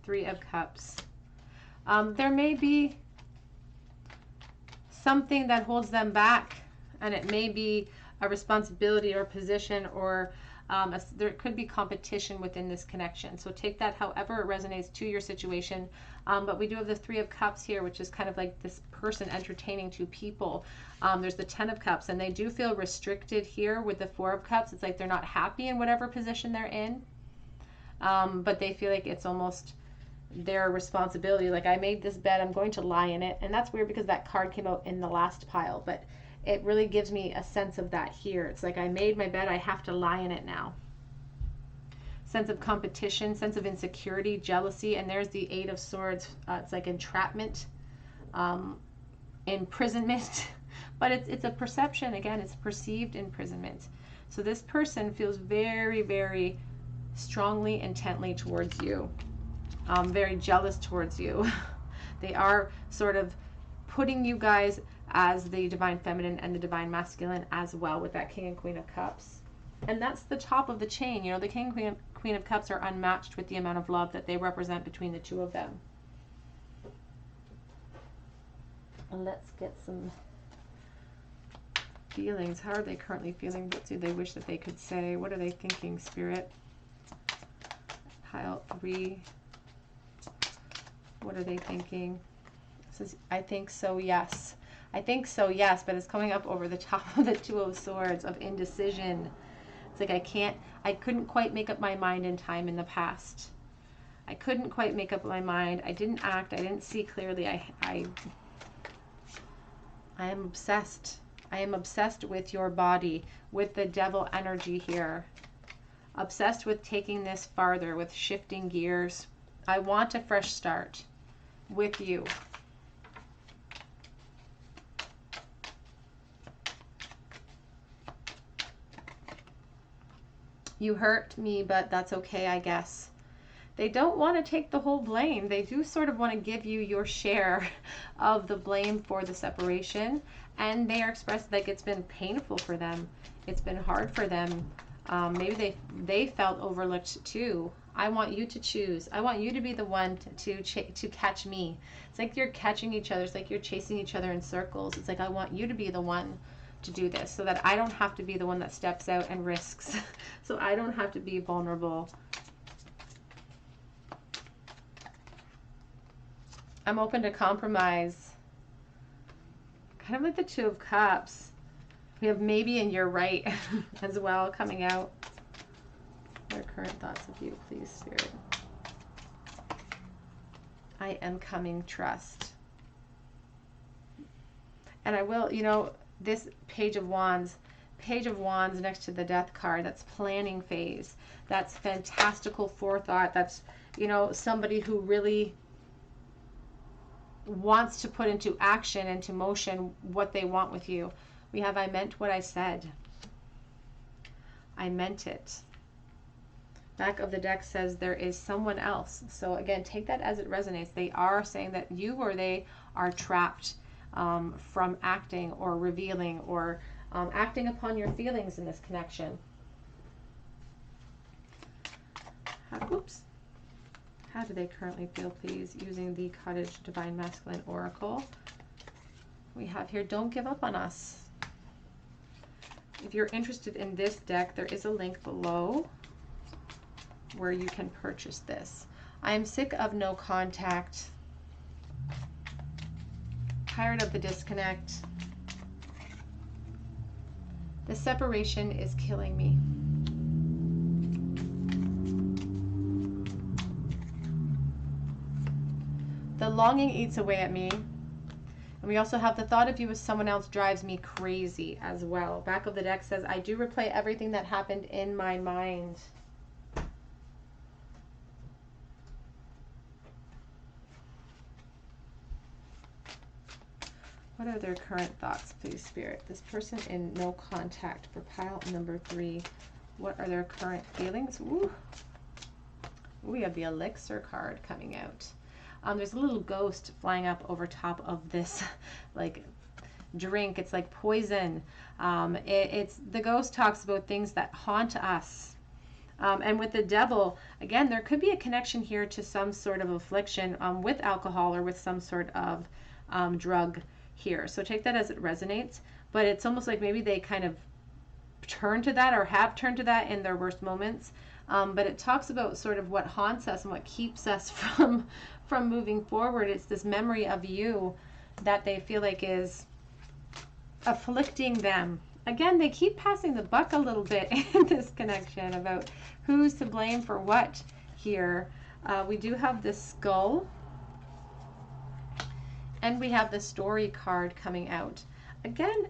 Three of Cups. There may be something that holds them back, and it may be a responsibility or position, or there could be competition within this connection. So take that however it resonates to your situation. But we do have the Three of Cups here, which is kind of like this person entertaining two people. There's the 10 of Cups, and they do feel restricted here with the Four of Cups. It's like they're not happy in whatever position they're in, but they feel like it's almost their responsibility. Like, I made this bed, I'm going to lie in it. And that's weird because that card came out in the last pile, but it really gives me a sense of that here. It's like, I made my bed, I have to lie in it now. Sense of competition, sense of insecurity, jealousy, and there's the Eight of Swords. It's like entrapment, imprisonment, but it's a perception. Again, it's perceived imprisonment. So this person feels very, very strongly, intently towards you, very jealous towards you. They are sort of putting you guys as the divine feminine and the divine masculine as well with that King and Queen of Cups. And that's the top of the chain. You know, the King and Queen of Cups are unmatched with the amount of love that they represent between the two of them. And let's get some feelings. How are they currently feeling? What do they wish that they could say? What are they thinking, Spirit? Pile 3. What are they thinking? It says, I think so, yes. I think so, yes, but it's coming up over the top of the Two of Swords, of indecision. It's like I couldn't quite make up my mind in time in the past. I couldn't quite make up my mind. I didn't act. I didn't see clearly. I am obsessed. I am obsessed with your body, with the devil energy here. Obsessed with taking this farther, with shifting gears. I want a fresh start with you. You hurt me, but that's okay, I guess. They don't want to take the whole blame. They do sort of want to give you your share of the blame for the separation. And they are expressing like it's been painful for them. It's been hard for them. Maybe they felt overlooked too. I want you to choose. I want you to be the one to catch me. It's like you're catching each other. It's like you're chasing each other in circles. It's like I want you to be the one to do this so that I don't have to be the one that steps out and risks. So I don't have to be vulnerable. I'm open to compromise. Kind of like the Two of Cups. We have maybe and you're right as well coming out. What are current thoughts of you, please, Spirit? I am coming, trust. And I will, you know, this Page of Wands next to the Death card, that's planning phase. That's fantastical forethought. That's, you know, somebody who really wants to put into action, into motion what they want with you. We have I meant what I said. I meant it. Back of the deck says there is someone else. So again, take that as it resonates. They are saying that you or they are trapped from acting or revealing or acting upon your feelings in this connection. Oops. How do they currently feel, please? Using the Cottage Divine Masculine Oracle. We have here, don't give up on us. If you're interested in this deck, there is a link below where you can purchase this. I'm sick of no contact. Tired of the disconnect. The separation is killing me. The longing eats away at me. And we also have the thought of you as someone else drives me crazy as well. Back of the deck says, I do replay everything that happened in my mind. What are their current thoughts, please, Spirit? This person in no contact for pile number 3. What are their current feelings? Ooh. We have the Elixir card coming out. There's a little ghost flying up over top of this like drink. It's like poison. It's the ghost talks about things that haunt us. And with the devil, again, there could be a connection here to some sort of affliction with alcohol or with some sort of drug here. So take that as it resonates. But it's almost like maybe they kind of turn to that or have turned to that in their worst moments. But it talks about sort of what haunts us and what keeps us from moving forward. It's this memory of you that they feel like is afflicting them. Again, they keep passing the buck a little bit in this connection about who's to blame for what here. We do have the skull. And we have the story card coming out. Again,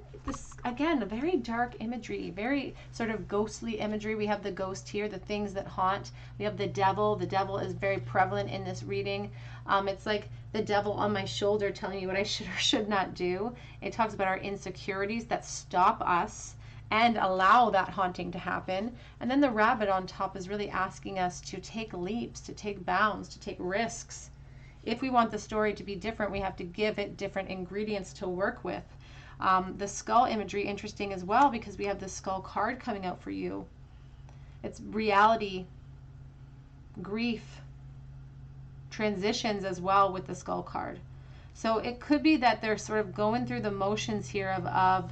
a very dark imagery, very sort of ghostly imagery. We have the ghost here, the things that haunt. We have the devil. The devil is very prevalent in this reading. It's like the devil on my shoulder telling you what I should or should not do. It talks about our insecurities that stop us and allow that haunting to happen. And then the rabbit on top is really asking us to take leaps, to take bounds, to take risks. If we want the story to be different, we have to give it different ingredients to work with. The skull imagery, interesting as well, because we have the skull card coming out for you. It's reality, grief, transitions as well with the skull card. So it could be that they're sort of going through the motions here of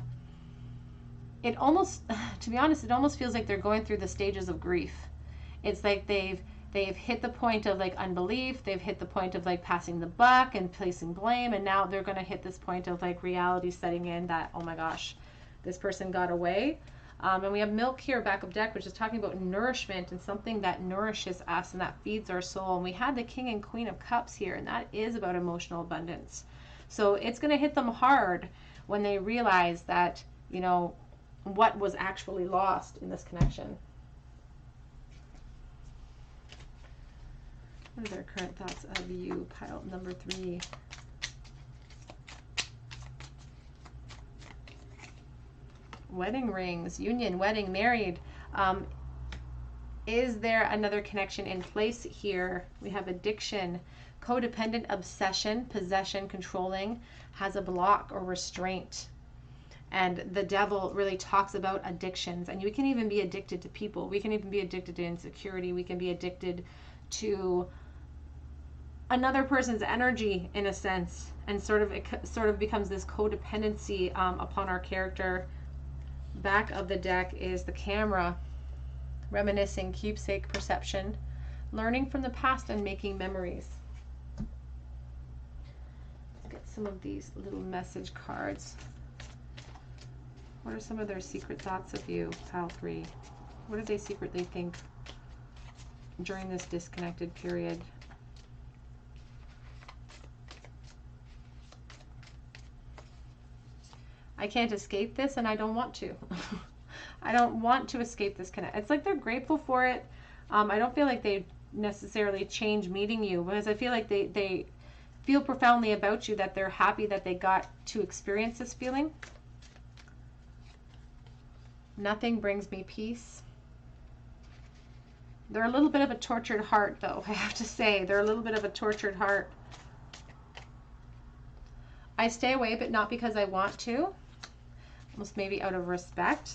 it almost, to be honest, it almost feels like they're going through the stages of grief. It's like they've hit the point of like unbelief, they've hit the point of like passing the buck and placing blame, and now they're going to hit this point of like reality setting in that, oh my gosh, this person got away. And we have milk here, back of deck, which is talking about nourishment and something that nourishes us and that feeds our soul. And we had the King and Queen of Cups here, and that is about emotional abundance. So it's going to hit them hard when they realize that, you know, what was actually lost in this connection. What are their current thoughts of you, pile number 3? Wedding rings, union, wedding, married. Is there another connection in place here? We have addiction, codependent, obsession, possession, controlling, has a block or restraint. And the devil really talks about addictions. And we can even be addicted to people. We can even be addicted to insecurity. We can be addicted to another person's energy, in a sense. And it sort of becomes this codependency upon our character. Back of the deck is the Camera, reminiscing, keepsake, perception, learning from the past and making memories. Let's get some of these little message cards. What are some of their secret thoughts of you, pile 3? What do they secretly think during this disconnected period? I can't escape this, and I don't want to. I don't want to escape this connect. It's like they're grateful for it. I don't feel like they necessarily change meeting you, because I feel like they feel profoundly about you, that they're happy that they got to experience this feeling. Nothing brings me peace. They're a little bit of a tortured heart, though, I have to say. They're a little bit of a tortured heart. I stay away, but not because I want to. Almost maybe out of respect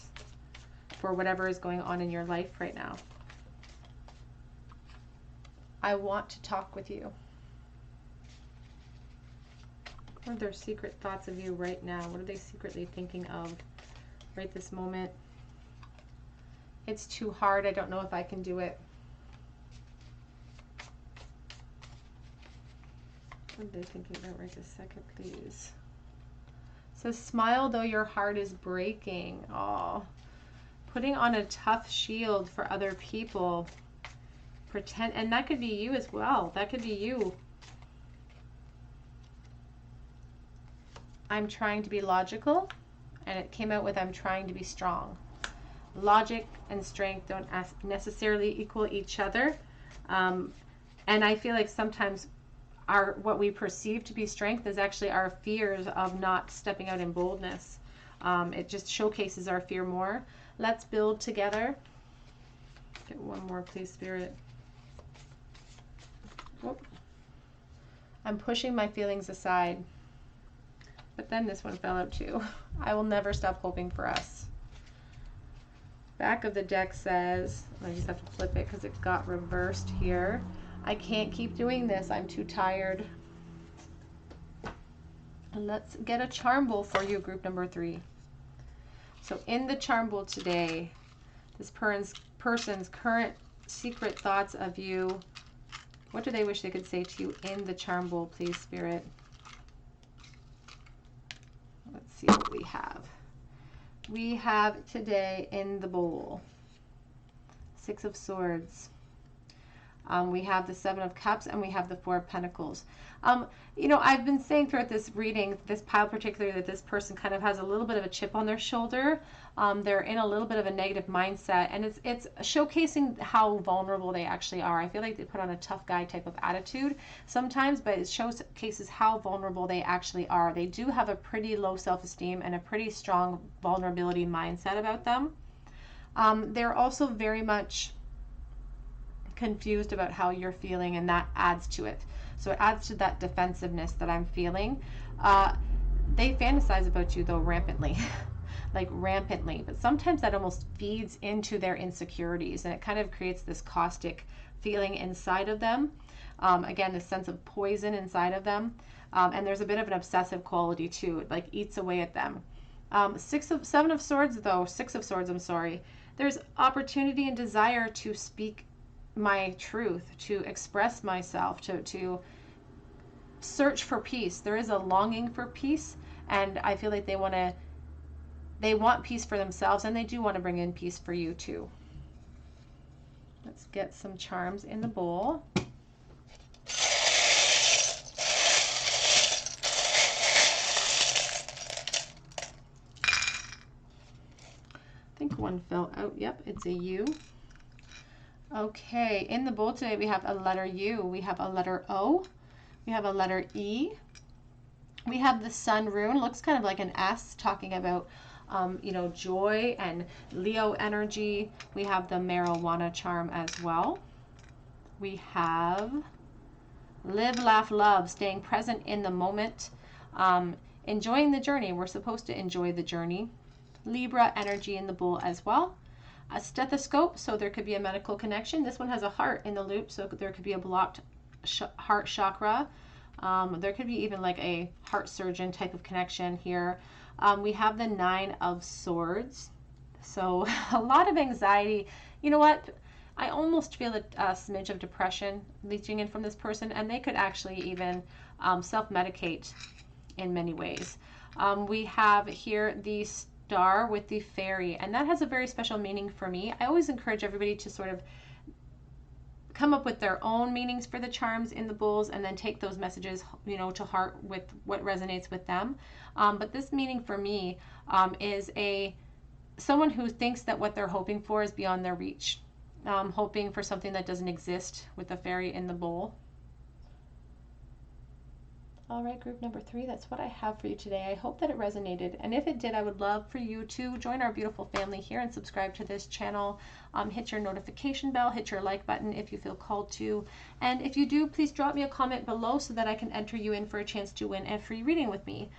for whatever is going on in your life right now. I want to talk with you. What are their secret thoughts of you right now? What are they secretly thinking of right this moment? It's too hard. I don't know if I can do it. What are they thinking about right this second, please? So smile though your heart is breaking. Oh, putting on a tough shield for other people. Pretend, and that could be you as well. That could be you. I'm trying to be logical, and it came out with I'm trying to be strong. Logic and strength don't necessarily equal each other. And I feel like sometimes what we perceive to be strength is actually our fears of not stepping out in boldness. It just showcases our fear more. Let's build together. Get one more, please, Spirit. Oh. I'm pushing my feelings aside. But then this one fell out too. I will never stop hoping for us. Back of the deck says, I just have to flip it because it got reversed here. I can't keep doing this. I'm too tired. Let's get a charm bowl for you, group number 3. So in the charm bowl today, this person's current secret thoughts of you. What do they wish they could say to you in the charm bowl, please, Spirit? Let's see what we have. We have today in the bowl 6 of Swords. We have the 7 of Cups, and we have the 4 of Pentacles. You know, I've been saying throughout this reading, this pile particularly, that this person kind of has a little bit of a chip on their shoulder. They're in a little bit of a negative mindset, and it's showcasing how vulnerable they actually are. I feel like they put on a tough guy type of attitude sometimes, but it showcases how vulnerable they actually are. They do have a pretty low self-esteem and a pretty strong vulnerability mindset about them. They're also very much confused about how you're feeling, and that adds to it. So it adds to that defensiveness that I'm feeling. They fantasize about you though rampantly. Like rampantly, but sometimes that almost feeds into their insecurities, and it kind of creates this caustic feeling inside of them. Again, this sense of poison inside of them. And there's a bit of an obsessive quality too. It like eats away at them. Seven of Swords though, Six of Swords, I'm sorry. There's opportunity and desire to speak my truth, to express myself, to search for peace. There is a longing for peace, and I feel like they want peace for themselves, and they do want to bring in peace for you too. Let's get some charms in the bowl. I think one fell out. Yep, it's a U. Okay, in the bowl today we have a letter U, we have a letter O, we have a letter E, we have the Sun rune, looks kind of like an S, talking about you know, joy and Leo energy. We have the marijuana charm as well. We have live, laugh, love, staying present in the moment, enjoying the journey. We're supposed to enjoy the journey. Libra energy in the bowl as well. A stethoscope, so there could be a medical connection. This one has a heart in the loop, so there could be a blocked heart chakra. There could be even like a heart surgeon type of connection here. We have the Nine of Swords, so a lot of anxiety. You know what? I almost feel a smidge of depression leaching in from this person, and they could actually even self-medicate in many ways. We have here the Star with the Fairy, and that has a very special meaning for me. I always encourage everybody to sort of come up with their own meanings for the charms in the bowls, and then take those messages, you know, to heart with what resonates with them. But this meaning for me is someone who thinks that what they're hoping for is beyond their reach, hoping for something that doesn't exist with the fairy in the bowl. All right, group number 3, that's what I have for you today. I hope that it resonated, and if it did, I would love for you to join our beautiful family here and subscribe to this channel. Hit your notification bell, hit your like button if you feel called to, and if you do, please drop me a comment below so that I can enter you in for a chance to win a free reading with me.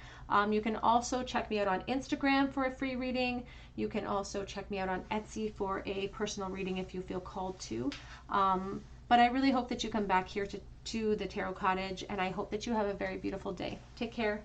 You can also check me out on Instagram for a free reading. You can also check me out on Etsy for a personal reading if you feel called to. But I really hope that you come back here to the Tarot Cottage, and I hope that you have a very beautiful day. Take care.